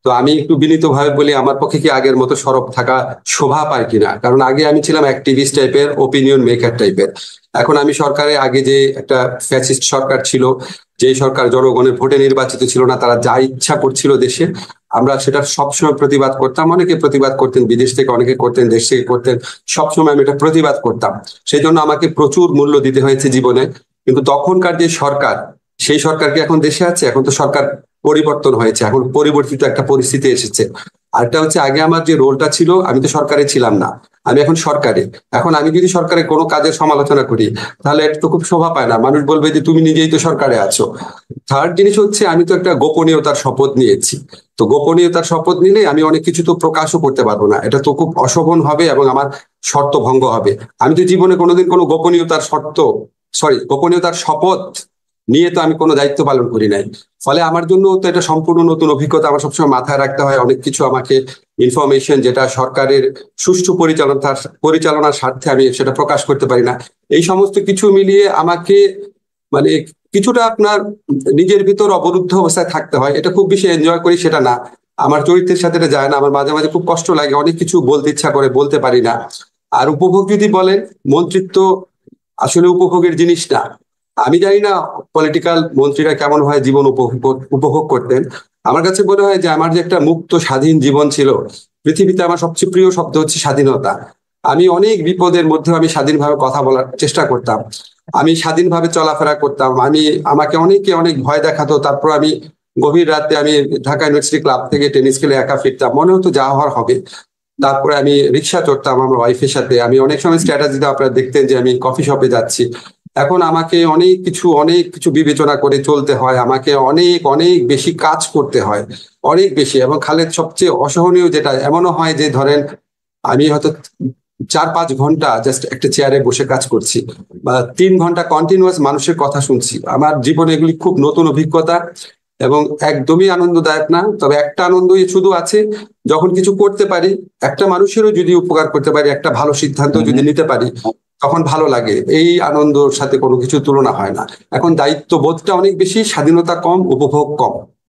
তো আমি একটু বিনীতভাবে বলি, আমার পক্ষে কি আগের মতো সরব থাকা শোভা পায় কিনা। কারণ আগে আমি ছিলাম অ্যাক্টিভিস্ট টাইপের, ওপিনিয়ন মেকার টাইপের। এখন আমি সরকারে, আগে যে একটা ফ্যাসিস্ট সরকার ছিল, যে সরকার জনগণের ভোটে নির্বাচিত ছিল না, তারা যা ইচ্ছা করছিল দেশে, আমরা সেটা সবসময় প্রতিবাদ করতাম। অনেকে প্রতিবাদ করতেন, বিদেশ থেকে অনেকে করতেন, দেশ থেকে করতেন। সবসময় আমি এটা প্রতিবাদ করতাম। সেই জন্য আমাকে প্রচুর মূল্য দিতে হয়েছে জীবনে। কিন্তু তখনকার যে সরকার, সেই সরকার কি এখন দেশে আছে? এখন তো সরকার পরিবর্তন হয়েছে, এখন পরিবর্তিত একটা পরিস্থিতি এসেছে। আরেকটা হচ্ছে, আগে আমার যে রোলটা ছিল, আমি তো সরকারে ছিলাম না, আমি এখন সরকারে। এখন আমি যদি সরকারের কোনো কাজের সমালোচনা করি, তাহলে এটা তো খুব শোভা পায় না, মানুষ বলবে যে তুমি নিজেই তো সরকারে আছো। থার্ড জিনিস হচ্ছে, আমি তো একটা গোপনীয়তার শপথ নিয়েছি। তো গোপনীয়তার শপথ নিলে আমি অনেক কিছু তো প্রকাশও করতে পারবো না, এটা তো খুব অশোভন হবে এবং আমার শর্ত ভঙ্গ হবে। আমি তো জীবনে কোনোদিন কোনো গোপনীয়তার শপথ নিয়ে তো আমি কোনো দায়িত্ব পালন করি নাই। ফলে আমার জন্য তো এটা সম্পূর্ণ নতুন অভিজ্ঞতা। আমার সবসময় মাথায় রাখতে হয়, অনেক কিছু আমাকে ইনফরমেশন যেটা সরকারের সুষ্ঠু পরিচালনার স্বার্থে আমি সেটা প্রকাশ করতে পারি না। এই সমস্ত কিছু মিলিয়ে আমাকে মানে কিছুটা আপনার নিজের ভিতর অবরুদ্ধ অবস্থায় থাকতে হয়। এটা খুব বেশি এনজয় করি সেটা না, আমার চরিত্রের সাথে এটা যায় না। আমার মাঝে মাঝে খুব কষ্ট লাগে, অনেক কিছু বলতে ইচ্ছা করে, বলতে পারি না। আর উপভোগ যদি বলেন, মন্ত্রিত্ব আসলে উপভোগের জিনিস না। আমি জানি না পলিটিক্যাল মন্ত্রীরা কেমন হয় জীবন উপভোগ করতেন। আমার কাছে মনে হয় যে আমার যে একটা মুক্ত স্বাধীন জীবন ছিল, পৃথিবীতে আমার সবচেয়ে প্রিয় শব্দ হচ্ছে স্বাধীনতা। আমি অনেক বিপদের মধ্যে আমি স্বাধীনভাবে কথা বলার চেষ্টা করতাম, আমি স্বাধীনভাবে চলাফেরা করতাম। আমাকে অনেকে অনেক ভয় দেখাতো, তারপর আমি গভীর রাতে আমি ঢাকা ইউনিভার্সিটি ক্লাব থেকে টেনিস খেলে একা ফিরতাম, মনে হতো যা হওয়ার হবে। তারপরে আমি রিক্সা চড়তাম আমার ওয়াইফের সাথে। আমি অনেক সময় স্ট্র্যাটেজিতে আপনারা দেখতেন যে আমি কফি শপে যাচ্ছি। এখন আমাকে অনেক কিছু বিবেচনা করে চলতে হয়, আমাকে অনেক অনেক বেশি কাজ করতে হয়, অনেক বেশি। এবং খালেদ, সবচেয়ে অসহনীয় যেটা, এমনও হয় যে ধরেন আমি হয়তো 4-5 ঘন্টা জাস্ট একটা চেয়ারে বসে কাজ করছি, বা 3 ঘন্টা কন্টিনিউয়াস মানুষের কথা শুনছি। আমার জীবনে এগুলি খুব নতুন অভিজ্ঞতা এবং একদমই আনন্দদায়ক না। তবে একটা আনন্দই শুধু আছে, যখন কিছু করতে পারি, একটা মানুষেরও যদি উপকার করতে পারি, একটা ভালো সিদ্ধান্ত যদি নিতে পারি, তখন ভালো লাগে। এই আনন্দর সাথে কোনো কিছু তুলনা হয় না। এখন দায়িত্ব বোধটা অনেক বেশি, স্বাধীনতা কম, উপভোগ কম।